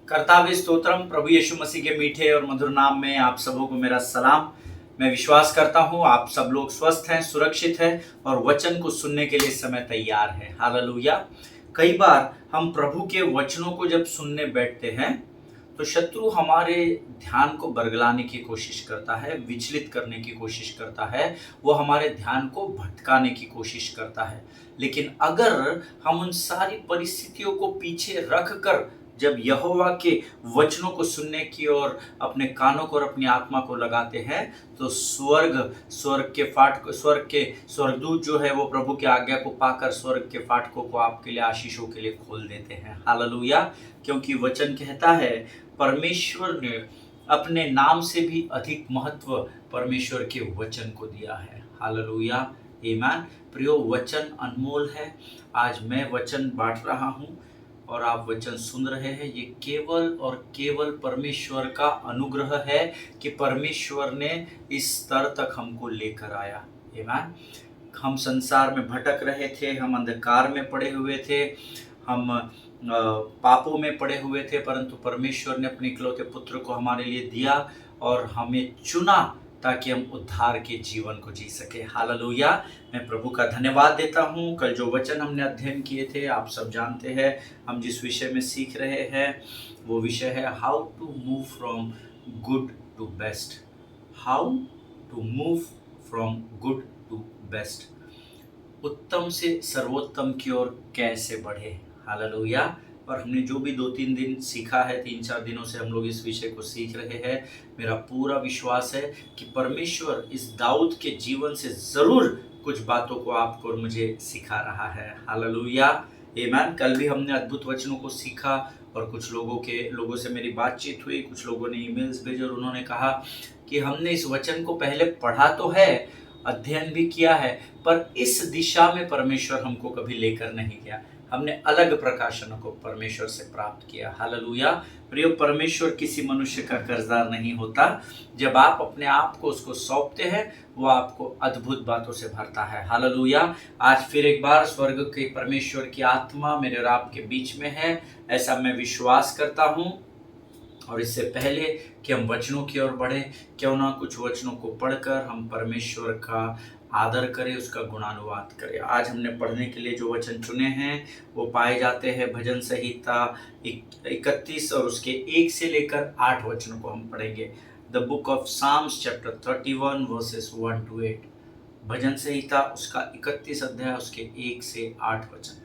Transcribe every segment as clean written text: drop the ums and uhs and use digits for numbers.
कर्तावे स्तोत्रम। प्रभु यीशु मसीह के मीठे और मधुर नाम में आप सबों को मेरा सलाम। मैं विश्वास करता हूँ आप सब लोग स्वस्थ हैं, सुरक्षित हैं और वचन को सुनने के लिए इस समय तैयार हैं। हालेलुया। कई बार हम प्रभु के वचनों को जब सुनने बैठते हैं तो शत्रु हमारे ध्यान को बरगलाने की कोशिश करता है, विचलित करने की कोशिश करता है, वो हमारे ध्यान को भटकाने की कोशिश करता है। लेकिन अगर हम उन सारी परिस्थितियों को पीछे रख कर जब यहोवा के वचनों को सुनने की ओर अपने कानों को और अपनी आत्मा को लगाते हैं तो स्वर्ग के स्वर्गदूत जो है वो प्रभु की आज्ञा को पाकर स्वर्ग के फाटकों को आपके लिए, आशीषों के लिए खोल देते हैं। हालेलुया। क्योंकि वचन कहता है परमेश्वर ने अपने नाम से भी अधिक महत्व परमेश्वर के वचन को दिया है। हालेलुया, आमीन। प्रियो, वचन अनमोल है। आज मैं वचन बांट रहा हूँ और आप वचन सुन रहे हैं। ये केवल और केवल परमेश्वर का अनुग्रह है कि परमेश्वर ने इस स्तर तक हमको लेकर आया। आमीन। हम संसार में भटक रहे थे, हम अंधकार में पड़े हुए थे, हम पापों में पड़े हुए थे, परंतु परमेश्वर ने अपने इकलौते पुत्र को हमारे लिए दिया और हमें चुना ताकि हम उद्धार के जीवन को जी सके। हालेलुया। मैं प्रभु का धन्यवाद देता हूँ। कल जो वचन हमने अध्ययन किए थे आप सब जानते हैं। हम जिस विषय में सीख रहे हैं वो विषय है how to move from good to best. How to move from good to best, उत्तम से सर्वोत्तम की ओर कैसे बढ़े। हालेलुया। और हमने जो भी 2-3 दिन सीखा है, 3-4 दिनों से हम लोग इस विषय को सीख रहे हैं। मेरा पूरा विश्वास है कि परमेश्वर इस दाऊद के जीवन से ज़रूर कुछ बातों को आपको और मुझे सिखा रहा है। हालेलुया, आमीन। कल भी हमने अद्भुत वचनों को सीखा और कुछ लोगों से मेरी बातचीत हुई, कुछ लोगों ने ईमेल्स भेजे और उन्होंने कहा कि हमने इस वचन को पहले पढ़ा तो है, अध्ययन भी किया है, पर इस दिशा में परमेश्वर हमको कभी लेकर नहीं गया। हमने अलग प्रकाशनों को परमेश्वर से प्राप्त किया। हालेलुया। प्रिय, परमेश्वर किसी मनुष्य का कर्जदार नहीं होता। जब आप अपने आप को उसको सौंपते हैं वो आपको अद्भुत बातों से भरता है। हालेलुया। आज फिर एक बार स्वर्ग के परमेश्वर की आत्मा मेरे और आपके बीच में है, ऐसा मैं विश्वास करता हूँ। और इससे पहले कि हम वचनों की ओर बढ़े, क्यों ना कुछ वचनों को पढ़कर हम परमेश्वर का आदर करें, उसका गुणानुवाद करें। आज हमने पढ़ने के लिए जो वचन चुने हैं वो पाए जाते हैं भजन संहिता 31 और उसके 1 से लेकर 8 वचनों को हम पढ़ेंगे। The book of Psalms chapter 31 verses 1 to 8। भजन संहिता उसका 31 अध्याय उसके 1 से 8 वचन।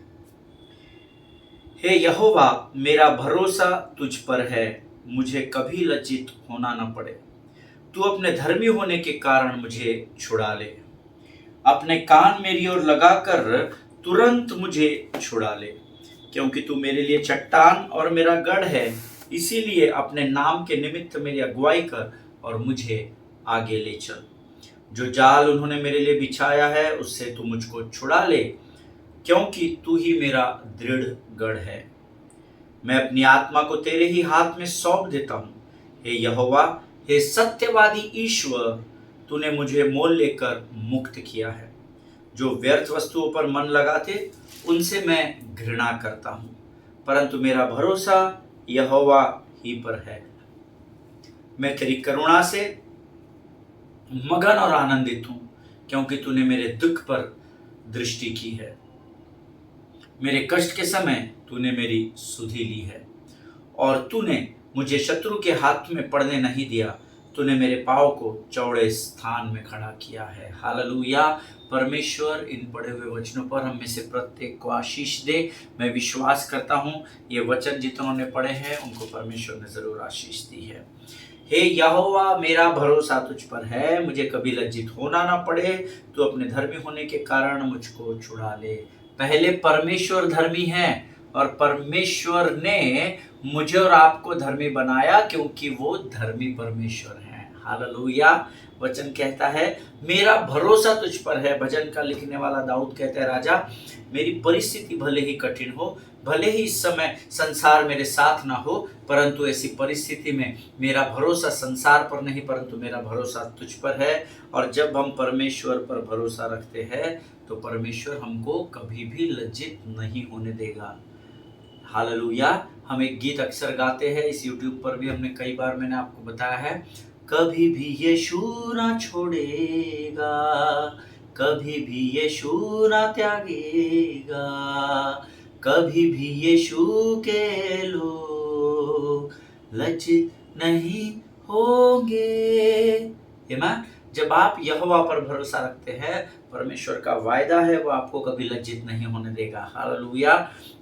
हे यहोवा, मेरा भरोसा तुझ पर है, मुझे कभी लज्जित होना न पड़े। तू अपने धर्मी होने के कारण मुझे छुड़ा ले। अपने कान मेरी ओर लगाकर तुरंत मुझे छुड़ा ले। क्योंकि तू मेरे लिए चट्टान और मेरा गढ़ है, इसीलिए अपने नाम के निमित्त मेरी अगुवाई कर और मुझे आगे ले चल। जो जाल उन्होंने मेरे लिए बिछाया है उससे तू मुझको छुड़ा ले, क्योंकि तू ही मेरा दृढ़ गढ़ है। मैं अपनी आत्मा को तेरे ही हाथ में सौंप देता हूँ। हे यहोवा, हे सत्यवादी ईश्वर, तूने मुझे मोल लेकर मुक्त किया है। जो व्यर्थ वस्तुओं पर मन लगाते उनसे मैं घृणा करता हूँ, परंतु मेरा भरोसा यहोवा ही पर है। मैं तेरी करुणा से मगन और आनंदित हूँ, क्योंकि तूने मेरे दुख पर दृष्टि की है। मेरे कष्ट के समय तूने मेरी सुधि ली है और तूने मुझे शत्रु के हाथ में पड़ने नहीं दिया। तूने मेरे पाँव को चौड़े स्थान में खड़ा किया है। हालेलुया। परमेश्वर इन पढ़े हुए वचनों पर हम में से प्रत्येक को आशीष दे। मैं विश्वास करता हूँ ये वचन जितनों ने पढ़े हैं उनको परमेश्वर ने जरूर आशीष दी है। हे यहोवा, मेरा भरोसा तुझ पर है, मुझे कभी लज्जित होना ना पड़े। तू अपने धर्मी होने के कारण मुझको छुड़ा ले। पहले परमेश्वर धर्मी है और परमेश्वर ने मुझे और आपको धर्मी बनाया, क्योंकि वो धर्मी परमेश्वर है। हालेलुया। वचन कहता है मेरा भरोसा तुझ पर है। भजन का लिखने वाला दाऊद कहता है, राजा, मेरी परिस्थिति भले ही कठिन हो, भले ही इस समय संसार मेरे साथ ना हो, परंतु ऐसी परिस्थिति में मेरा भरोसा संसार पर नहीं परंतु मेरा भरोसा तुझ पर है। और जब हम परमेश्वर पर भरोसा रखते हैं तो परमेश्वर हमको कभी भी लज्जित नहीं होने देगा। हालेलुया। हम एक गीत अक्सर गाते हैं, इस यूट्यूब पर भी हमने कई बार मैंने आपको बताया है, कभी भी यीशु ना छोड़ेगा, कभी भी यीशु ना त्यागेगा, कभी भी यीशु के लोग लज्जित नहीं होंगे। आमीन। जब आप यहोवा पर भरोसा रखते हैं, परमेश्वर का वायदा है वो आपको कभी लज्जित नहीं होने देगा। हालेलुया।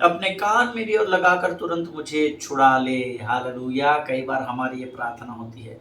अपने कान मेरी ओर लगाकर तुरंत मुझे छुड़ा ले। हालेलुया। कई बार हमारी ये प्रार्थना होती है,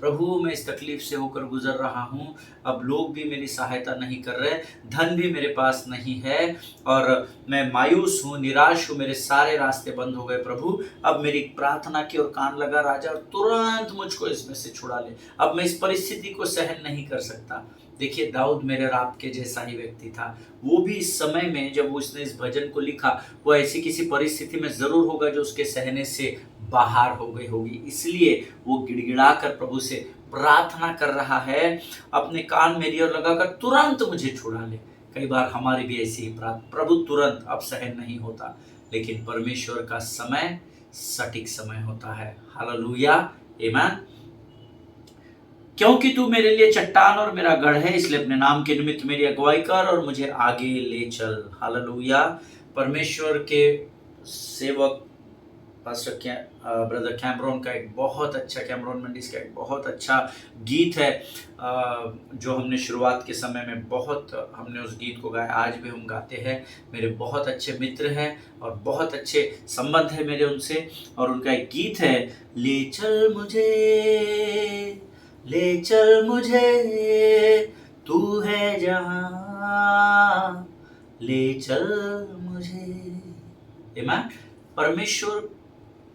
प्रभु मैं इस तकलीफ से होकर गुजर रहा हूँ, अब लोग भी मेरी सहायता नहीं कर रहे, धन भी मेरे पास नहीं है और मैं मायूस हूँ, निराश हूँ, मेरे सारे रास्ते बंद हो गए। प्रभु अब मेरी प्रार्थना की ओर कान लगा राजा और तुरंत मुझको इसमें से छुड़ा ले। अब मैं इस परिस्थिति को सहन नहीं कर सकता। देखिए, दाऊद मेरे और आपके जैसा ही व्यक्ति था। वो भी इस समय में जब उसने इस भजन को लिखा, वो ऐसी किसी परिस्थिति में जरूर होगा जो उसके सहने से बाहर हो गई होगी, इसलिए वो गिड़गिड़ा कर प्रभु से प्रार्थना कर रहा है, अपने कान मेरी ओर लगाकर तुरंत मुझे छुड़ा ले। कई बार हमारी भी ऐसी ही प्रार्थना, प्रभु तुरंत अब सहन नहीं होता, लेकिन परमेश्वर का समय सटीक समय होता है। हालेलुया। आमीन। क्योंकि तू मेरे लिए चट्टान और मेरा गढ़ है, इसलिए अपने नाम के निमित्त मेरी अगुवाई कर और मुझे आगे ले चल। हालेलुया। परमेश्वर के सेवक पास्टर ब्रदर कैमरॉन का एक बहुत अच्छा, कैमरॉन मंडिस का एक बहुत अच्छा गीत है जो हमने शुरुआत के समय में बहुत हमने उस गीत को गाया, आज भी हम गाते हैं। मेरे बहुत अच्छे मित्र हैं और बहुत अच्छे संबंध है मेरे उनसे, और उनका एक गीत है, ले चल मुझे, ले चल मुझे, तू है जहां, ले चल मुझे। आमीन। परमेश्वर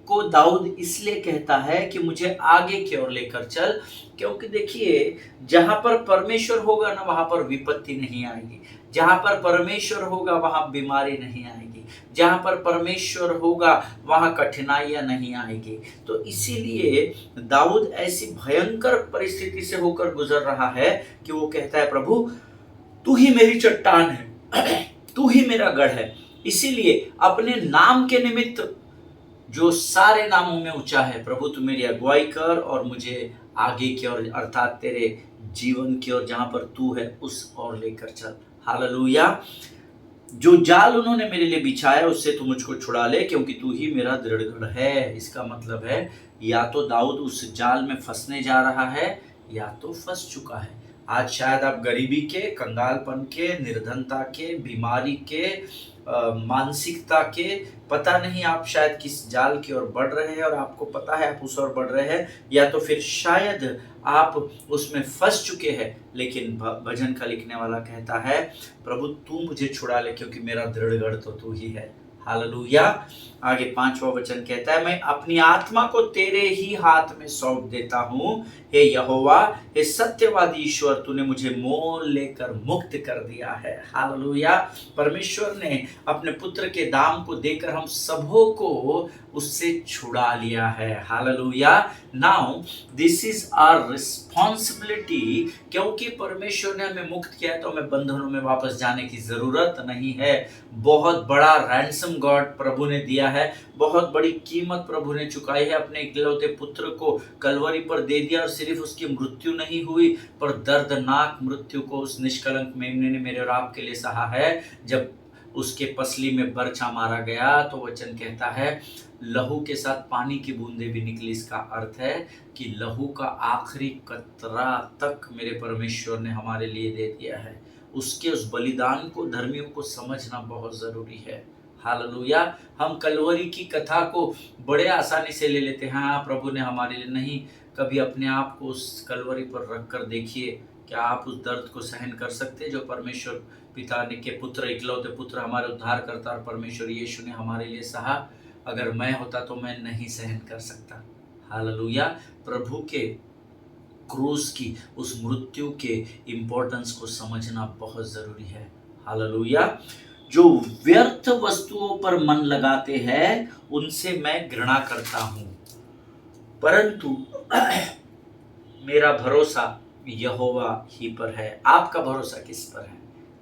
को दाऊद इसलिए कहता है कि मुझे आगे की ओर लेकर चल, क्योंकि देखिए, जहां पर परमेश्वर होगा ना वहां पर विपत्ति नहीं आएगी, जहां पर परमेश्वर होगा वहां बीमारी नहीं आएगी, जहां पर परमेश्वर होगा वहां कठिनाइयां नहीं आएगी। तो इसीलिए दाऊद ऐसी भयंकर परिस्थिति से होकर गुजर रहा है कि वो कहता है, प्रभु तू ही मेरी चट्टान है, तू ही मेरा गढ़ है, इसीलिए अपने नाम के निमित्त जो सारे नामों में ऊंचा है, प्रभु तू मेरी अगुवाई कर और मुझे आगे की ओर, अर्थात तेरे जीवन की ओर, जहां पर तू है उस ओर लेकर चल। हालेलुया। जो जाल उन्होंने मेरे लिए बिछाया उससे तू मुझको छुड़ा ले, क्योंकि तू ही मेरा दृढ़ गढ़ है। इसका मतलब है, या तो दाऊद उस जाल में फंसने जा रहा है या तो फंस चुका है। आज शायद आप गरीबी के, कंगालपन के, निर्धनता के, बीमारी के, मानसिकता के, पता नहीं आप शायद किस जाल की ओर बढ़ रहे हैं और आपको पता है आप उस ओर बढ़ रहे हैं, या तो फिर शायद आप उसमें फंस चुके हैं। लेकिन भजन का लिखने वाला कहता है, प्रभु तू मुझे छुड़ा ले, क्योंकि मेरा दृढ़ गढ़ तो तू ही है। हालेलुया। आगे 5वां वचन कहता है, मैं अपनी आत्मा को तेरे ही हाथ में सौंप देता हूँ, हे यहोवा, हे सत्यवादी ईश्वर, तूने मुझे मोल लेकर मुक्त कर दिया है। हालेलुया। परमेश्वर ने अपने पुत्र के दाम को देकर हम सबों को उससे छुड़ा लिया है। Hallelujah. Now this is our responsibility, क्योंकि परमेश्वर ने हमें मुक्त किया है तो हमें बंधनों में वापस जाने की जरूरत नहीं है। बहुत बड़ा रैंसम गॉड प्रभु ने दिया है, बहुत बड़ी कीमत प्रभु ने चुकाई है, अपने इकलौते पुत्र को कलवरी पर दे दिया, और सिर्फ उसकी मृत्यु नहीं हुई पर दर्दनाक मृत्यु को उस निष्कलंक मेमने ने मेरे और आपके लिए सहा है। जब उसके पसली में बर्छा मारा गया तो वचन कहता है, लहू के साथ पानी की बूंदें भी निकली। इसका अर्थ है कि लहू का आखिरी कतरा तक मेरे परमेश्वर ने हमारे लिए दे दिया है। उसके उस बलिदान को धर्मियों को समझना बहुत जरूरी है। हालेलुया। हम कलवरी की कथा को बड़े आसानी से ले लेते हैं, हाँ प्रभु ने हमारे लिए, नहीं, कभी अपने आप को उस कलवरी पर रख कर देखिए, क्या आप उस दर्द को सहन कर सकते जो परमेश्वर पिता ने के पुत्र, इकलौते पुत्र, हमारे उद्धार करता और परमेश्वर यीशु ने हमारे लिए सहा। अगर मैं होता तो मैं नहीं सहन कर सकता। हालेलुया। प्रभु के क्रूस की उस मृत्यु के इंपॉर्टेंस को समझना बहुत जरूरी है। हालेलुया। जो व्यर्थ वस्तुओं पर मन लगाते हैं उनसे मैं घृणा करता हूं, परंतु मेरा भरोसा यहोवा ही पर है। आपका भरोसा किस पर है?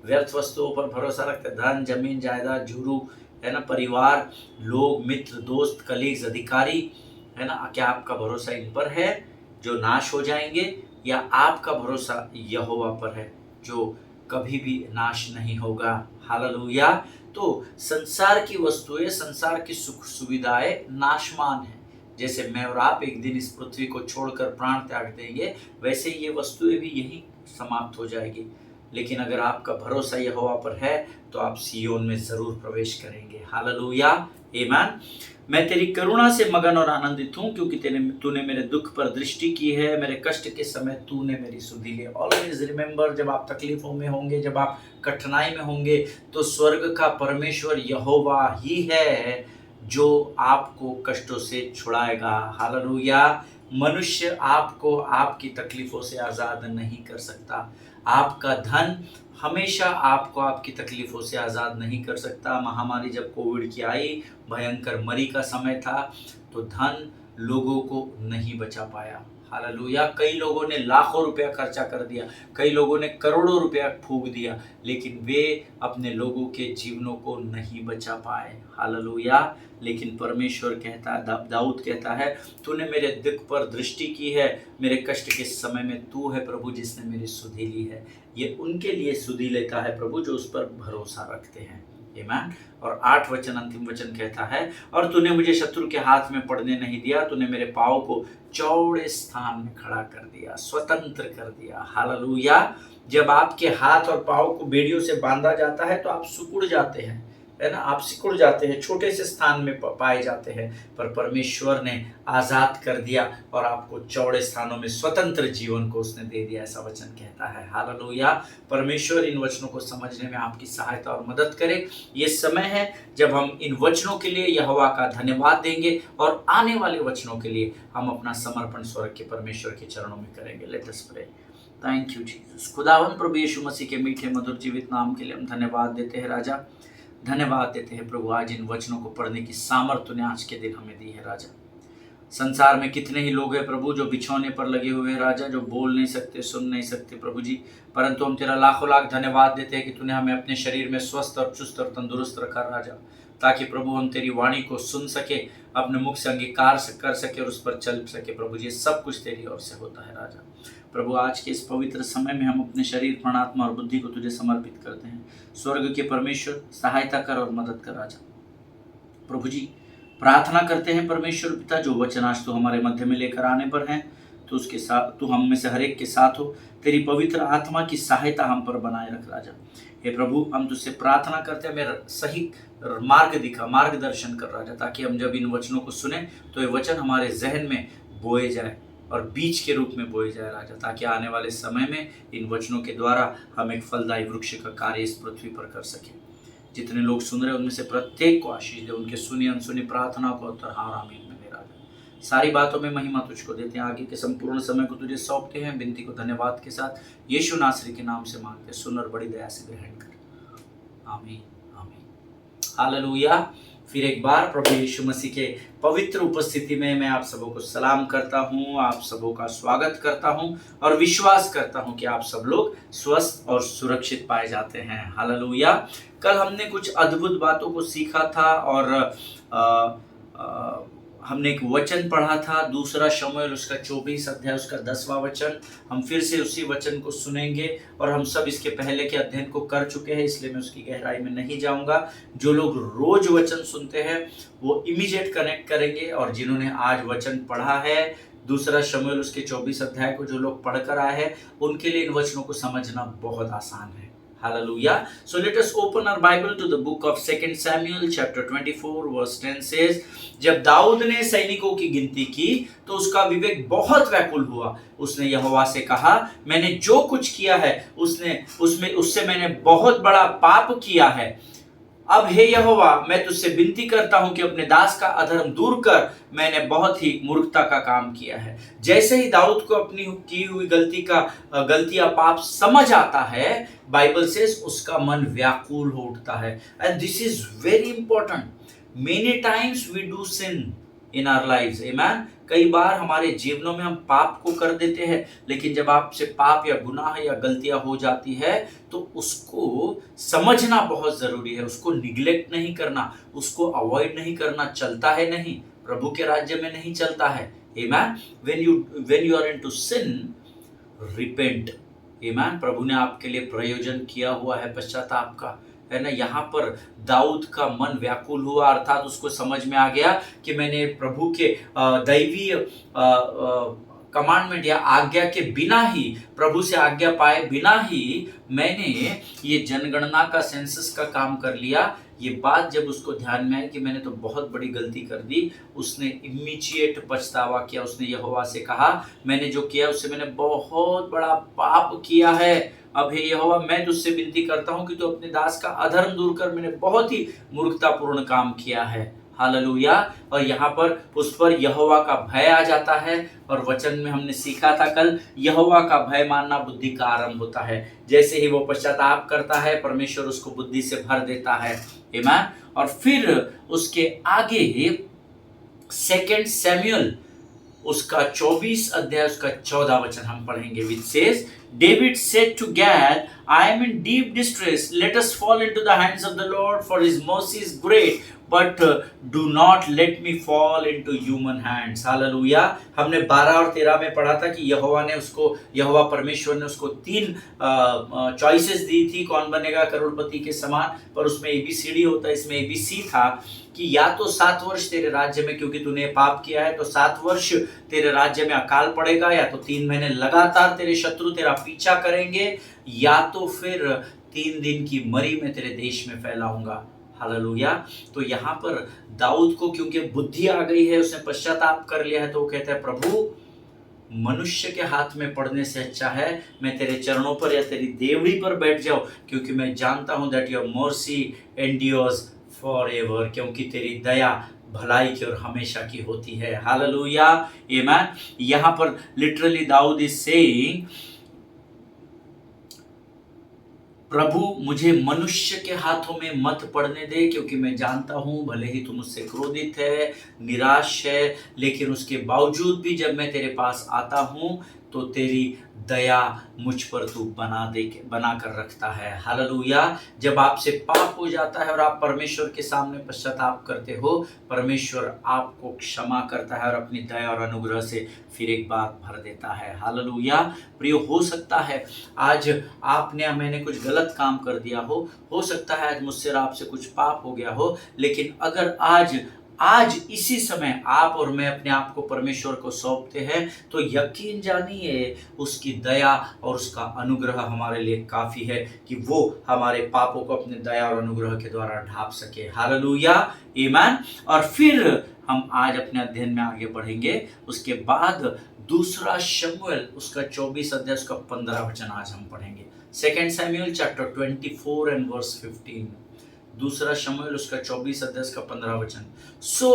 व्यर्थ वस्तुओं पर भरोसा रखते, धन, जमीन, जायदाद, जुरू, है ना, परिवार, लोग, मित्र, दोस्त, कलीग्स, अधिकारी, है ना, क्या आपका भरोसा इन पर है जो नाश हो जाएंगे, या आपका भरोसा यहोवा पर है जो कभी भी नाश नहीं होगा। हालेलुया। तो संसार की वस्तुएं, संसार की सुख सुविधाएं नाशमान है। जैसे मैं और आप एक दिन इस पृथ्वी को छोड़कर प्राण त्याग देंगे, वैसे ये वस्तुएं भी यही समाप्त हो जाएगी। लेकिन अगर आपका भरोसा यहोवा पर है तो आप सियोन में जरूर प्रवेश करेंगे। हालेलुया, आमीन। मैं तेरी करुणा से मगन और आनंदित हूँ, क्योंकि तूने मेरे दुख पर दृष्टि की है। मेरे कष्ट के समय तूने मेरी सुधि ली। ऑलवेज रिमेंबर, जब आप तकलीफों में होंगे, जब आप कठिनाई में होंगे, तो स्वर्ग का परमेश्वर यहोवा ही है जो आपको कष्टों से छुड़ाएगा। हालेलुया। मनुष्य आपको आपकी तकलीफों से आज़ाद नहीं कर सकता। आपका धन हमेशा आपको आपकी तकलीफों से आज़ाद नहीं कर सकता। महामारी जब कोविड की आई, भयंकर मरी का समय था, तो धन लोगों को नहीं बचा पाया। हालेलुया। कई लोगों ने लाखों रुपया खर्चा कर दिया, कई लोगों ने करोड़ों रुपया फूंक दिया, लेकिन वे अपने लोगों के जीवनों को नहीं बचा पाए। हालेलुया। लेकिन परमेश्वर कहता है, दाऊद कहता है, तूने मेरे दुख पर दृष्टि की है। मेरे कष्ट के समय में तू है प्रभु जिसने मेरी सुधि ली है। ये उनके लिए सुधि लेता है प्रभु जो उस पर भरोसा रखते हैं। आमीन। और 8 वचन, अंतिम वचन कहता है, और तूने मुझे शत्रु के हाथ में पड़ने नहीं दिया। तूने मेरे पाँव को चौड़े स्थान में खड़ा कर दिया, स्वतंत्र कर दिया। हालेलुया। जब आपके हाथ और पाँव को बेड़ियों से बांधा जाता है तो आप सिकुड़ जाते हैं, है ना, आप सिकुड़ जाते हैं, छोटे से स्थान में पाए जाते हैं। पर परमेश्वर ने आज़ाद कर दिया और आपको चौड़े स्थानों में स्वतंत्र जीवन को उसने दे दिया, ऐसा वचन कहता है। हालेलुया। परमेश्वर इन वचनों को समझने में आपकी सहायता और मदद करे। ये समय है जब हम इन वचनों के लिए यहोवा का धन्यवाद देंगे और आने वाले वचनों के लिए हम अपना समर्पण स्वर्ग के परमेश्वर के चरणों में करेंगे। Let us pray. Thank you Jesus. खुदावंद प्रभु यीशु मसीह के मीठे मधुर जीवित नाम के लिए हम धन्यवाद देते हैं राजा। धन्यवाद देते हैं प्रभु, आज इन वचनों को पढ़ने की सामर्थ्य तूने आज के दिन हमें दी है राजा। संसार में कितने ही लोग हैं प्रभु जो बिछौने पर लगे हुए हैं राजा, जो बोल नहीं सकते, सुन नहीं सकते प्रभु जी, परंतु हम तेरा लाखों लाख धन्यवाद देते हैं कि तूने हमें अपने शरीर में स्वस्थ और चुस्त और तंदुरुस्त रखा राजा, ताकि प्रभु हम तेरी वाणी को सुन सके, अपने मुख से अंगीकार कर सके और उस पर चल सके प्रभु जी। सब कुछ तेरी ओर से होता है राजा। प्रभु आज के इस पवित्र समय में हम अपने शरीर, प्राण, आत्मा और बुद्धि को तुझे समर्पित करते हैं। स्वर्ग के परमेश्वर सहायता कर और मदद कर राजा। प्रभु जी प्रार्थना करते हैं परमेश्वर पिता, जो वचन आज तो हमारे मध्य में लेकर आने पर हैं, तो उसके साथ तू हम में से हर एक के साथ हो। तेरी पवित्र आत्मा की सहायता हम पर बनाए रख राजा। हे प्रभु, हम तुझसे प्रार्थना करते हैं, मेरा सही मार्ग दिखा, मार्गदर्शन कर राजा, ताकि हम जब इन वचनों को सुने तो ये वचन हमारे जहन में बोए जाए और बीज के रूप में बोए जाए राजा, ताकि आने वाले समय में इन वचनों के द्वारा हम एक फलदायी वृक्ष का कार्य इस पृथ्वी पर कर सकें। जितने लोग सुन रहे हैं उनमें से प्रत्येक को आशीष दे, उनके सुनी अनसुनी प्रार्थना को उत्तर हाँ आमीन में मेरा राजा। सारी बातों में महिमा तुझको देते हैं, आगे के संपूर्ण समय को तुझे सौंपते हैं। विनती को धन्यवाद के साथ यीशु नासरी के नाम से मांगते, सुन और बड़ी दया से ग्रहण कर। आमीन आमीन। हालेलुया। फिर एक बार प्रभु यीशु मसीह के पवित्र उपस्थिति में मैं आप सबों को सलाम करता हूं, आप सबों का स्वागत करता हूं और विश्वास करता हूं कि आप सब लोग स्वस्थ और सुरक्षित पाए जाते हैं। हालेलुया। कल हमने कुछ अद्भुत बातों को सीखा था और हमने एक वचन पढ़ा था, दूसरा शमूएल उसका 24 अध्याय उसका 10वां वचन। हम फिर से उसी वचन को सुनेंगे और हम सब इसके पहले के अध्ययन को कर चुके हैं, इसलिए मैं उसकी गहराई में नहीं जाऊंगा। जो लोग रोज वचन सुनते हैं वो इमीडिएट कनेक्ट करेंगे, और जिन्होंने आज वचन पढ़ा है दूसरा शमूएल उसके 24 अध्याय को जो लोग पढ़कर आए हैं, उनके लिए इन वचनों को समझना बहुत आसान है। Hallelujah. So let us open our Bible to the book of 2 Samuel chapter 24 verse 10 says, जब दाऊद ने सैनिकों की गिनती की तो उसका विवेक बहुत व्याकुल हुआ। उसने यहोवा से कहा, मैंने जो कुछ किया है उससे मैंने बहुत बड़ा पाप किया है। अब हे यहोवा, मैं तुझसे विनती करता हूं कि अपने दास का अधर्म दूर कर, मैंने बहुत ही मूर्खता का काम किया है। जैसे ही दाऊद को अपनी की हुई गलती या पाप समझ आता है, बाइबल से उसका मन व्याकुल हो उठता है। And this is very important. Many times we do sin in our lives, amen. कई बार हमारे जीवनों में हम पाप को कर देते हैं, लेकिन जब आपसे पाप या गुनाह या गलतियां हो जाती है तो उसको समझना बहुत जरूरी है, उसको निग्लेक्ट नहीं करना, उसको अवॉइड नहीं करना, चलता है नहीं, प्रभु के राज्य में नहीं चलता है, amen. when you are into sin, repent, amen. प्रभु ने आपके लिए प्रयोजन किया हुआ है पश्चाताप का, है ना। यहाँ पर दाऊद का मन व्याकुल हुआ, अर्थात उसको समझ में आ गया कि मैंने प्रभु के दैवीय कमांडमेंट या आज्ञा के बिना ही, प्रभु से आज्ञा पाए बिना ही मैंने ये जनगणना का, सेंसस का काम कर लिया। ये बात जब उसको ध्यान में आई कि मैंने तो बहुत बड़ी गलती कर दी, उसने इमीडिएट पछतावा किया। उसने यहोवा से कहा, मैंने जो किया उससे मैंने बहुत बड़ा पाप किया है। अब हे यहोवा, मैं तुझसे विनती करता हूं कि तू अपने दास का अधर्म दूर कर, मैंने बहुत ही मूर्खतापूर्ण काम किया है। हालेलुया। और यहाँ पर उस पर यहोवा का भय आ जाता है, और वचन में हमने सीखा था कल, यहोवा का भय मानना बुद्धि का आरंभ होता है। जैसे ही वो पश्चाताप करता है, परमेश्वर उसको बुद्धि से भर देता है, आमीन। और फिर उसके आगे सेकंड सैमुएल उसका 24 अध्याय उसका 14 वचन हम पढ़ेंगे, which says, David said to Gad, I am in deep distress. Let us fall into the hands of the Lord, for his mercy is great, but do not let me fall into human hands. Hallelujah. हमने 12 और 13 में पढ़ा था कि यहोवा परमेश्वर ने उसको 3 choices दी थी, कौन बनेगा करोड़पति के समान, पर उसमें ABCD होता है, इसमें ABC था कि या तो 7 वर्ष तेरे राज्य में, क्योंकि तूने पाप किया है तो 7 वर्ष तेरे राज्य में अकाल पड़ेगा, या तो 3 महीने लगातार तेरे शत्रु तेरा पीछा करेंगे, या तो फिर 3 दिन की मरी में तेरे देश में फैलाऊंगा। हालेलुया। तो यहाँ पर दाऊद को क्योंकि बुद्धि आ गई है, उसने पश्चाताप कर लिया है, तो वो कहता है, प्रभु मनुष्य के हाथ में पड़ने से अच्छा है मैं तेरे चरणों पर या तेरी देवड़ी पर बैठ जाऊं, क्योंकि मैं जानता हूं that your mercy endures forever, क्योंकि तेरी दया भलाई की और हमेशा की होती है। हालेलुया, आमीन। यहाँ पर लिटरली दाऊद इज सेइंग, प्रभु मुझे मनुष्य के हाथों में मत पड़ने दे, क्योंकि मैं जानता हूं भले ही तू मुझसे क्रोधित है, निराश है, लेकिन उसके बावजूद भी जब मैं तेरे पास आता हूं तो तेरी दया मुझ पर तू बना कर रखता है। हालेलुया। जब आपसे पाप हो जाता है और आप परमेश्वर के सामने पश्चाताप करते हो, परमेश्वर आपको क्षमा करता है और अपनी दया और अनुग्रह से फिर एक बार भर देता है। हालेलुया। प्रिय, हो सकता है आज मैंने कुछ गलत काम कर दिया हो सकता है आज मुझसे और आपसे कुछ पाप हो गया हो, लेकिन अगर आज इसी समय आप और मैं अपने आप को परमेश्वर को सौंपते हैं तो यकीन जानिए उसकी दया और उसका अनुग्रह हमारे लिए काफी है कि वो हमारे पापों को अपने दया और अनुग्रह के द्वारा ढांप सके। हालेलुया, आमीन। और फिर हम आज अपने अध्ययन में आगे बढ़ेंगे। उसके बाद दूसरा शमूएल उसका 24 अध्याय उसका 15 वचन आज हम पढ़ेंगे। Second Samuel chapter 24 and verse 15। दूसरा शमूएल उसका 24 अध्याय का 15 वचन। So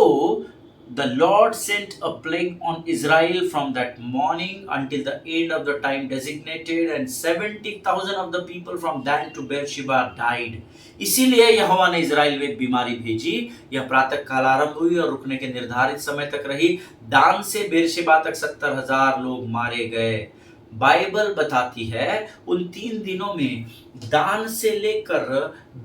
the Lord sent a plague on Israel from that morning until the end of the time designated, and 70,000 of the people from Dan to Beersheba died. इसीलिए यहोवा ने Israel में एक बीमारी भेजी। यह प्रातः काल आरंभ हुई और रुकने के निर्धारित समय तक रही। दान से बेरशेबा तक 70,000 लोग मारे गए। बाइबल बताती है उन 3 दिनों में दान से लेकर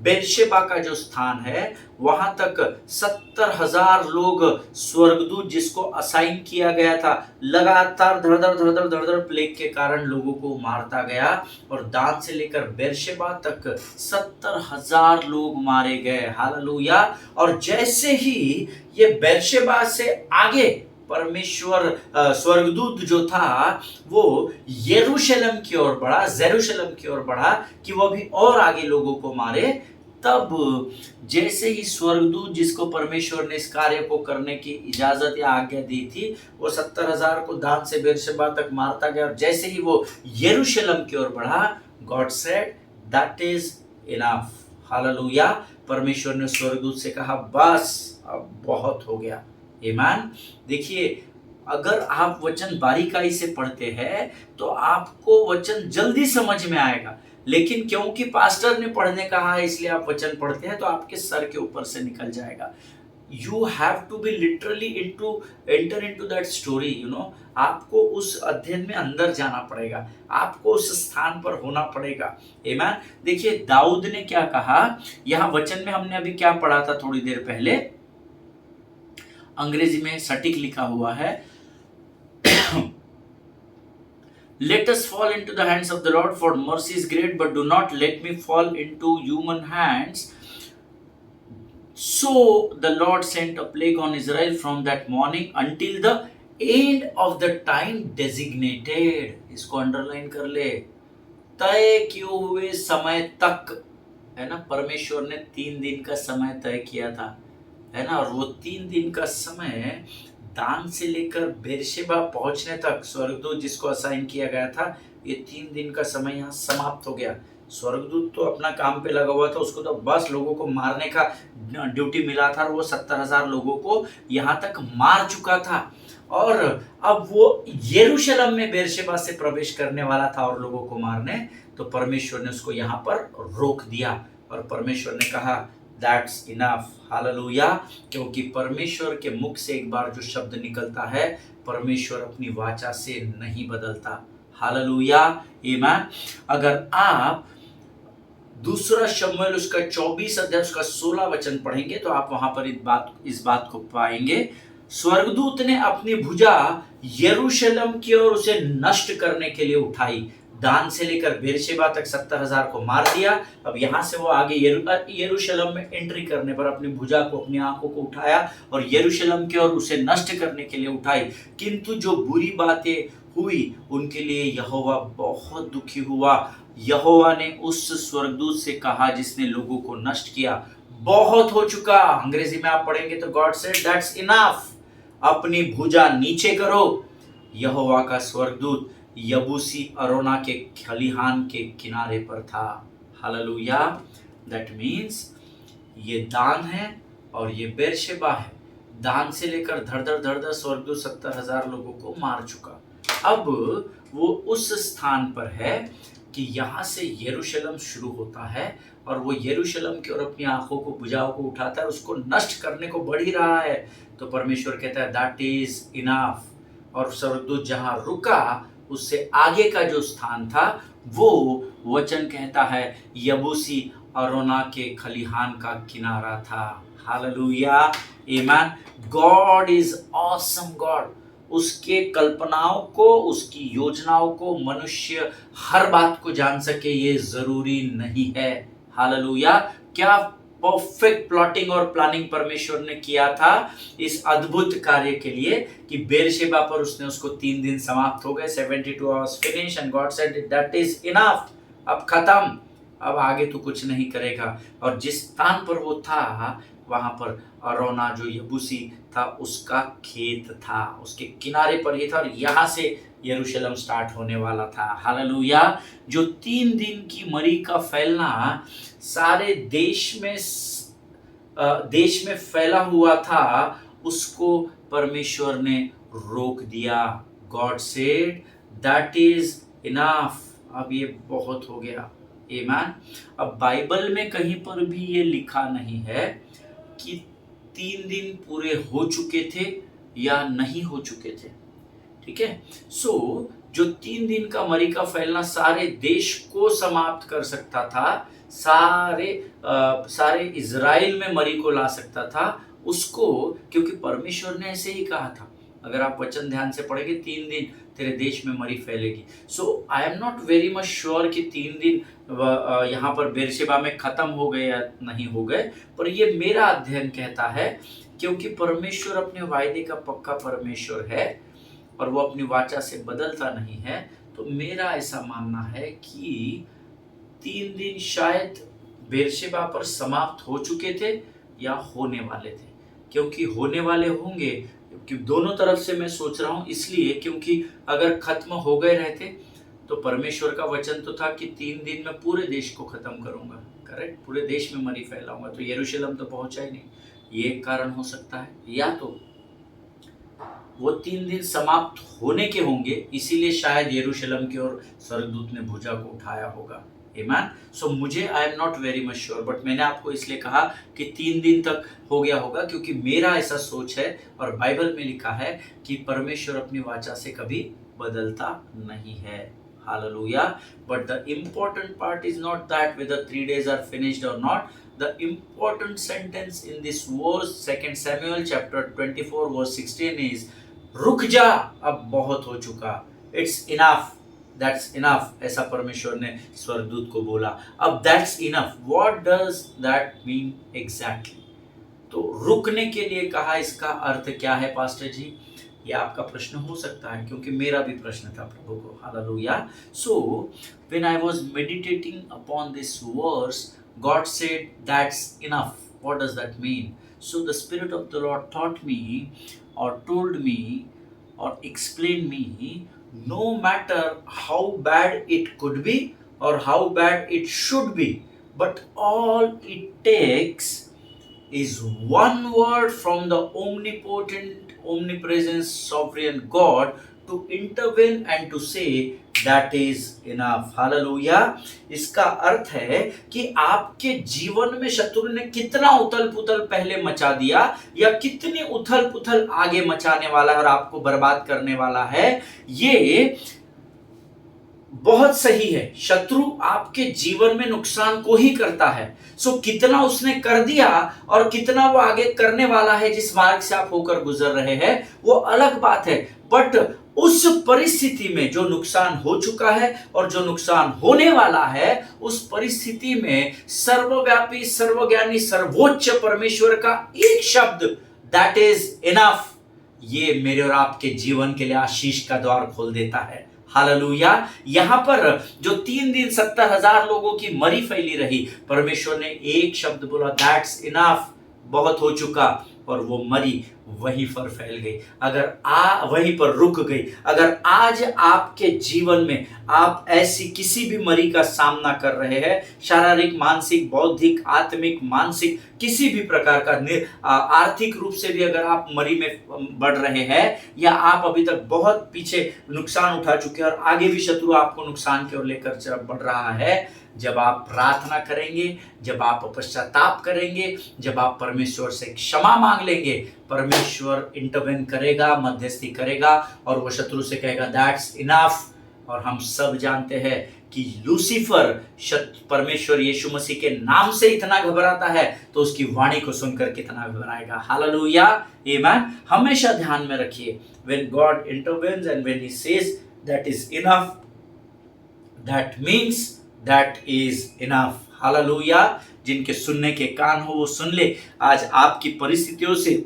बेरशेबा का जो स्थान है वहां तक 70,000 लोग स्वर्गदूत जिसको असाइन किया गया था लगातार धड़ प्लेग के कारण लोगों को मारता गया, और दान से लेकर बेरशेबा तक 70,000 लोग मारे गए। हालेलुया। और जैसे ही ये बेरशेबा से आगे परमेश्वर स्वर्गदूत जो था वो जेरूशलेम की ओर बढ़ा कि वो भी और आगे लोगों को मारे, तब जैसे ही स्वर्गदूत जिसको परमेश्वर ने इस कार्य को करने की इजाजत या आज्ञा दी थी वो 70,000 को दान से बेरशेबा तक मारता गया, और जैसे ही वो यरूशलेम की ओर बढ़ा, God said that is enough. Hallelujah. परमेश्वर ने स्वर्गदूत से कहा बस अब बहुत हो गया। आमीन। देखिए, अगर आप वचन बारीकाई से पढ़ते हैं तो आपको वचन जल्दी समझ में आएगा, लेकिन क्योंकि पास्टर ने पढ़ने कहा है इसलिए आप वचन पढ़ते हैं तो आपके सर के ऊपर से निकल जाएगा। You have to be literally enter into that story, आपको उस अध्ययन में अंदर जाना पड़ेगा, आपको उस स्थान पर होना पड़ेगा। आमीन। देखिए दाऊद ने क्या कहा, यहाँ वचन में हमने अभी क्या पढ़ा था थोड़ी देर पहले, अंग्रेजी में सटीक लिखा हुआ है, Let us fall into the hands of the Lord, for mercy is great, but do not let me fall into human hands. So the Lord sent a plague on Israel from that morning until the end of the time designated. इसको underline कर ले, तय किए हुए समय तक, है ना। परमेश्वर ने 3 दिन का समय तय किया था, है ना। और वो 3 दिन का समय दान से लेकर बेरशेबा पहुंचने तक स्वर्गदूत जिसको असाइन किया गया था, ये 3 दिन का समय यहाँ समाप्त हो गया। स्वर्गदूत तो अपना काम पे लगा हुआ था, उसको तो बस लोगों को मारने का ड्यूटी मिला था, और वो 70,000 लोगों को यहाँ तक मार चुका था। और अब वो यरूशलेम में बेरशेबा से प्रवेश करने वाला था और लोगों को मारने, तो परमेश्वर ने उसको यहाँ पर रोक दिया, और परमेश्वर ने कहा दैट्स इनफ, हालेलुया। क्योंकि परमेश्वर के मुख से एक बार जो शब्द निकलता है, परमेश्वर अपनी वाचा से नहीं बदलता, हालेलुया, आमीन। अगर आप दूसरा शमूएल उसका 24 अध्याय उसका 16 वचन पढ़ेंगे तो आप वहां पर इस बात को पाएंगे। स्वर्गदूत ने अपनी भुजा यरूशलेम की ओर उसे नष्ट करने के लिए उठाई, दान से लेकर बेरशेबा तक 70,000 को मार दिया। अब यहाँ से वो आगे यरूशलेम में एंट्री करने पर अपनी भुजा को, अपनी आंखों को उठाया और यरूशलेम की ओर उसे नष्ट करने के लिए उठाई। किंतु जो बुरी बातें हुई उनके लिए यहोवा बहुत दुखी हुआ। यहोवा ने उस स्वर्गदूत से कहा जिसने लोगों को नष्ट किया, बहुत हो चुका। अंग्रेजी में आप पढ़ेंगे तो गॉड सेड दैट्स इनफ, अपनी भुजा नीचे करो। यहोवा का स्वर्गदूत यबूसी अरोना के खलिहान के किनारे पर था, हालेलुया। दैट मीन्स ये दान है और ये बेरशेबा है। दान से लेकर धड़ धड़ स्वर्गदूत 70,000 लोगों को मार चुका। अब वो उस स्थान पर है कि यहाँ से यरूशलेम शुरू होता है और वो यरूशलेम की ओर अपनी आंखों को, भुजाओं को उठाता है, उसको नष्ट करने को बढ़ ही रहा है। तो परमेश्वर कहता है दैट इज इनफ, और स्वर्गदूत जहाँ रुका उससे आगे का जो स्थान था वो वचन कहता है यबूसी अरोना के खलिहान का किनारा था, हालेलुया, आमीन। God is awesome God. उसके कल्पनाओं को, उसकी योजनाओं को मनुष्य हर बात को जान सके ये जरूरी नहीं है, हालेलुया। क्या परफेक्ट प्लॉटिंग और प्लानिंग परमेश्वर ने किया था इस अद्भुत कार्य के लिए कि बेरशेबा पर उसने उसको 3 दिन समाप्त हो गए, 72 hours finish, and God said that is enough, अब खत्म, अब आगे तू कुछ नहीं करेगा। और जिस स्थान पर वो था वहां पर अरोना जो यबूसी था उसका खेत था, उसके किनारे पर ही था, और यहाँ से यरूशलेम स्टार्ट होने वाला था, हालेलुया। जो 3 दिन की मरी का फैलना सारे देश में फैला हुआ था, उसको परमेश्वर ने रोक दिया। God said that is enough, अब ये बहुत हो गया, आमीन। अब बाइबल में कहीं पर भी ये लिखा नहीं है कि 3 दिन पूरे हो चुके थे या नहीं हो चुके थे, ठीक है। सो जो 3 दिन का मरी का फैलना सारे देश को समाप्त कर सकता था, सारे इजराइल में मरी को ला सकता था, उसको, क्योंकि परमेश्वर ने ऐसे ही कहा था। अगर आप वचन ध्यान से पढ़ेंगे 3 दिन तेरे देश में मरी फैलेगी। So I am not very much sure कि 3 दिन यहाँ पर बेरशेबा में खत्म हो गए या नहीं हो गए, पर ये मेरा अध्ययन कहता है क्योंकि परमेश्वर अपने वायदे का पक्का परमेश्वर है और वो अपनी वाचा से बदलता नहीं है। तो मेरा ऐसा मानना है कि 3 दिन शायद बेरशेबा पर समाप्त हो चुके थे या होने वाले थे, क्योंकि होने वाले होंगे, क्योंकि दोनों तरफ से मैं सोच रहा हूँ, इसलिए क्योंकि अगर खत्म हो गए रहते तो परमेश्वर का वचन तो था कि 3 दिन में पूरे देश को खत्म करूंगा, करेक्ट, पूरे देश में मरी फैलाऊंगा, तो यरूशलेम तो पहुंचा ही नहीं। ये एक कारण हो सकता है, या तो वो 3 दिन समाप्त होने के होंगे, इसीलिए शायद यरूशलेम की ओर स्वर्गदूत ने भुजा को उठाया होगा, Amen. सो मुझे आई am not very much sure, but मैंने आपको इसलिए कहा कि 3 दिन तक हो गया होगा क्योंकि मेरा ऐसा सोच है और बाइबल में लिखा है कि परमेश्वर अपनी वाचा से कभी बदलता नहीं है। Hallelujah. But the important part is not that whether 3 days are finished or not. The important sentence in this verse 2 Samuel chapter 24 verse 16 is रुक जा, अब बहुत हो चुका, इट्स इनफ, दैट्स इनफ, ऐसा परमेश्वर ने स्वर्गदूत को बोला। अब that's enough, what does that mean exactly? तो रुकने के लिए कहा, इसका अर्थ क्या है पास्टर जी? ये आपका प्रश्न हो सकता है क्योंकि मेरा भी प्रश्न था प्रभु को। Hallelujah. So when I was meditating upon this verse, God said that's enough. What does that mean? So the spirit of the Lord thought me or told me or explained me, no matter how bad it could be or how bad it should be, but all it takes is one word from the omnipotent, omnipresent, sovereign God to intervene and to say that is enough. Hallelujah. इसका अर्थ है कि आपके जीवन में शत्रु ने कितना उथल पुथल पहले मचा दिया या कितनी उथल पुथल आगे मचाने वाला है और आपको बर्बाद करने वाला है, ये बहुत सही है। शत्रु आपके जीवन में नुकसान को ही करता है। सो कितना उसने कर दिया और कितना वो आगे करने वाला है, जिस मार्ग से आप होकर गुजर रहे हैं, वो अलग बात है। बट उस परिस्थिति में जो नुकसान हो चुका है और जो नुकसान होने वाला है, उस परिस्थिति में सर्वव्यापी, सर्वज्ञानी, सर्वोच्च परमेश्वर का एक शब्द, दैट इज इनफ, ये मेरे और आपके जीवन के लिए आशीष का द्वार खोल देता है। हालेलुया। यहां पर जो 3 दिन 70,000 लोगों की मरी फैली रही, परमेश्वर ने एक शब्द बोला, दैट्स इनफ, बहुत हो चुका, और वो मरी वहीं पर फैल गई, वहीं पर रुक गई। अगर आज आपके जीवन में आप ऐसी किसी भी मरी का सामना कर रहे हैं, शारीरिक, मानसिक, बौद्धिक, आत्मिक, मानसिक, किसी भी प्रकार का, आर्थिक रूप से भी अगर आप मरी में बढ़ रहे हैं या आप अभी तक बहुत पीछे नुकसान उठा चुके हैं और आगे भी शत्रु आपको नुकसान की ओर लेकर बढ़ रहा है, जब आप प्रार्थना करेंगे, जब आप पश्चाताप करेंगे, जब आप परमेश्वर से क्षमा मांग लेंगे, परमेश्वर इंटरवेन करेगा, मध्यस्थी करेगा और वो शत्रु से कहेगा दैट्स इनफ। और हम सब जानते हैं कि लूसीफर परमेश्वर यीशु मसीह के नाम से इतना घबराता है तो उसकी वाणी को सुनकर कितना घबराएगा। हालेलुया, आमेन। हमेशा ध्यान में रखिए, when God intervenes and when he says that is enough, that means that is enough. Hallelujah. जिनके सुनने के कान हो वो सुन ले। आज आपकी परिस्थितियों से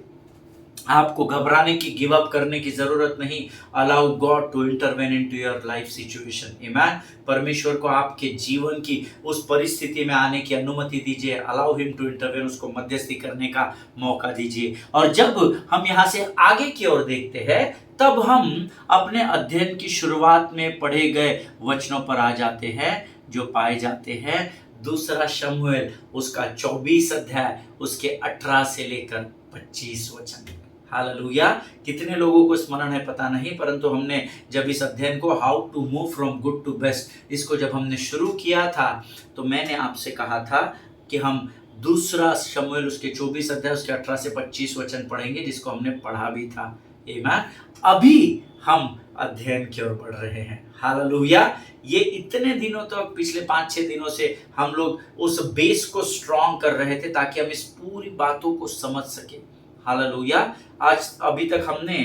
आपको घबराने की, गिव अप करने की जरूरत नहीं। Allow God to intervene into your life situation. Amen. परमेश्वर को आपके जीवन की उस परिस्थिति में आने की अनुमति दीजिए। अलाउ हिम टू इंटरवेन, उसको मध्यस्थी करने का मौका दीजिए। और जब हम यहाँ से आगे की ओर देखते हैं, तब हम अपने अध्ययन की शुरुआत में पढ़े गए वचनों पर आ जाते हैं, जो पाए जाते हैं 2 शमूएल उसका 24 अध्याय उसके 18 से लेकर 25 वचन। हालेलुया। कितने लोगों को स्मरण है पता नहीं, परंतु हमने जब इस अध्ययन को how to move from good to best, इसको जब हमने शुरू किया था तो मैंने आपसे कहा था कि हम 2 शमूएल उसके 24 अध्याय उसके 18 से 25 वचन पढ़ेंगे, जिसको हमने पढ़ा भी था। आमीन। अभी हम अध्ययन की ओर बढ़ रहे हैं। हालेलुया। ये इतने दिनों तक, पिछले 5-6 दिनों से हम लोग उस बेस को स्ट्रॉन्ग कर रहे थे ताकि हम इस पूरी बातों को समझ सके। हालेलुया। आज अभी तक हमने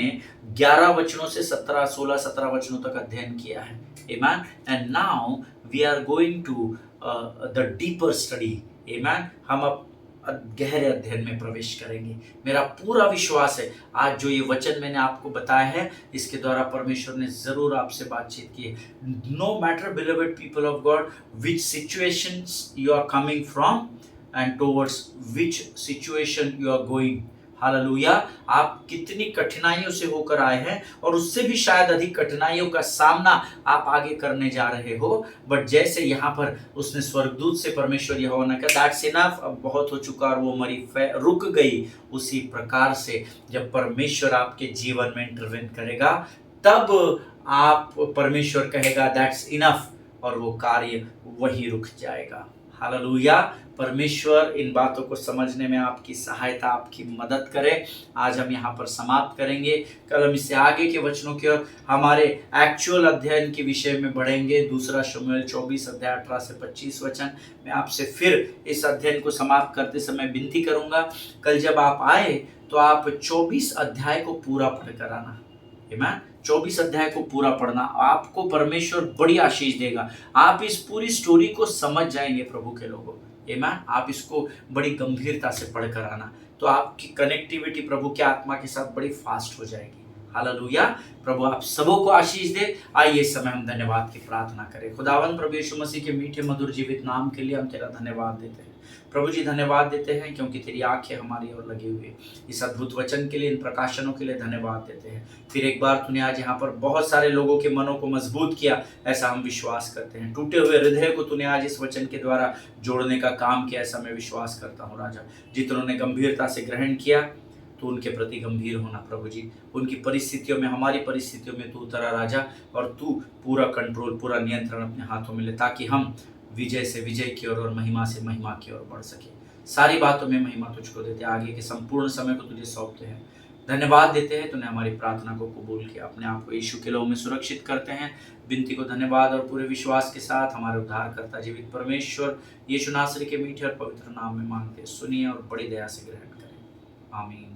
11 वचनों से 16 वचनों तक अध्ययन किया है। आमीन। And now we are going to the deeper study. आमीन। हम अब गहरे अध्ययन में प्रवेश करेंगे। मेरा पूरा विश्वास है आज जो ये वचन मैंने आपको बताया है, इसके द्वारा परमेश्वर ने जरूर आपसे बातचीत की है। No matter beloved people of God which situations you are coming from and towards which situation you are going. Hallelujah. आप कितनी कठिनाइयों से होकर आए हैं और उससे भी शायद अधिक कठिनाइयों का सामना आप आगे करने जा रहे हो, बट जैसे यहाँ पर उसने स्वर्गदूत से परमेश्वर यहोवा ने कहा दैट्स इनफ, अब बहुत हो चुका और वो मरी रुक गई, उसी प्रकार से जब परमेश्वर आपके जीवन में इंटरवेन करेगा, तब आप परमेश्वर कहेगा दैट्स इनफ और वो कार्य वहीं रुक जाएगा। हालेलुया। परमेश्वर इन बातों को समझने में आपकी सहायता, आपकी मदद करे। आज हम यहाँ पर समाप्त करेंगे। कल हम इससे आगे के वचनों की ओर हमारे एक्चुअल अध्ययन के विषय में बढ़ेंगे। दूसरा शमूएल 24 अध्याय 18 से 25 वचन। मैं आपसे फिर इस अध्ययन को समाप्त करते समय विनती करूंगा, कल जब आप आए तो आप 24 अध्याय को पूरा पढ़कर आना। आमीन। 24 अध्याय को पूरा पढ़ना, आपको परमेश्वर बड़ी आशीष देगा। आप इस पूरी स्टोरी को समझ जाएंगे प्रभु के लोगों। आमीन। आप इसको बड़ी गंभीरता से पढ़कर आना, तो आपकी कनेक्टिविटी प्रभु के आत्मा के साथ बड़ी फास्ट हो जाएगी। हालेलुया। प्रभु आप सबों को आशीष दे। आइए इस समय हम धन्यवाद की प्रार्थना करें। खुदावंद प्रभु यीशु मसीह के मीठे मधुर जीवित नाम के लिए हम तेरा धन्यवाद देते हैं। प्रभु जी धन्यवाद देते हैं क्योंकि तेरी आंखें हमारी ओर लगी हुई। इस अद्भुत वचन के लिए, इन प्रकाशनों के लिए धन्यवाद देते हैं। फिर एक बार तूने आज यहाँ पर बहुत सारे लोगों के मनों को मजबूत किया, ऐसा हम विश्वास करते हैं। टूटे हुए हृदय को तूने आज इस वचन के द्वारा जोड़ने का काम किया, ऐसा मैं विश्वास करता हूँ राजा। जितनों ने गंभीरता से ग्रहण किया, तो उनके प्रति गंभीर होना प्रभु जी। उनकी परिस्थितियों में, हमारी परिस्थितियों में तू उतरा राजा, और तू पूरा कंट्रोल, पूरा नियंत्रण अपने हाथों में ले, ताकि हम विजय से विजय की ओर और महिमा से महिमा की ओर बढ़ सके। सारी बातों में महिमा तुझको देते हैं। आगे के संपूर्ण समय को तुझे सौंपते हैं। धन्यवाद देते हैं, तूने हमारी प्रार्थना को कबूल किया। अपने आप को यीशु के लहू में सुरक्षित करते हैं। विनती को धन्यवाद और पूरे विश्वास के साथ हमारे उद्धारकर्ता जीवित परमेश्वर यीशु नासरी के मीठे और पवित्र नाम में मांगते, सुनिए और बड़ी दया से ग्रहण करें। आमीन।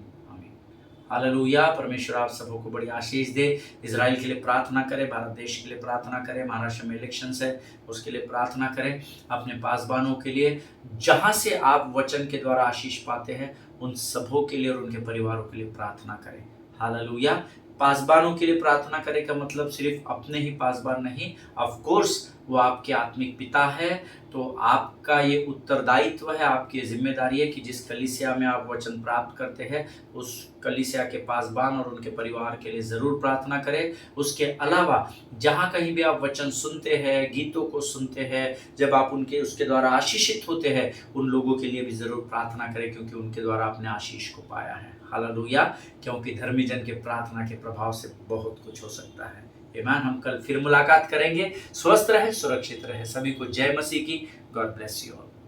हालेलुया। परमेश्वर आप सबों को बड़ी आशीष दे। इजराइल के लिए प्रार्थना करें, भारत देश के लिए प्रार्थना करें, महाराष्ट्र में इलेक्शंस है उसके लिए प्रार्थना करें, अपने पासबानों के लिए, जहां से आप वचन के द्वारा आशीष पाते हैं उन सबों के लिए और उनके परिवारों के लिए प्रार्थना करें। हालेलुया। पासबानों के लिए प्रार्थना करें का मतलब सिर्फ अपने ही पासबान नहीं, ऑफ कोर्स वो आपके आत्मिक पिता है, तो आपका ये उत्तरदायित्व है, आपकी जिम्मेदारी है कि जिस कलीसिया में आप वचन प्राप्त करते हैं उस कलीसिया के पासबान और उनके परिवार के लिए ज़रूर प्रार्थना करें। उसके अलावा जहाँ कहीं भी आप वचन सुनते हैं, गीतों को सुनते हैं, जब आप उसके द्वारा आशीषित होते हैं, उन लोगों के लिए भी ज़रूर प्रार्थना करें, क्योंकि उनके द्वारा आपने आशीष को पाया है। हालेलुया। क्योंकि धर्मी जन के प्रार्थना के प्रभाव से बहुत कुछ हो सकता है। आमीन। हम कल फिर मुलाकात करेंगे। स्वस्थ रहे, सुरक्षित रहे। सभी को जय मसीह की। God bless you all.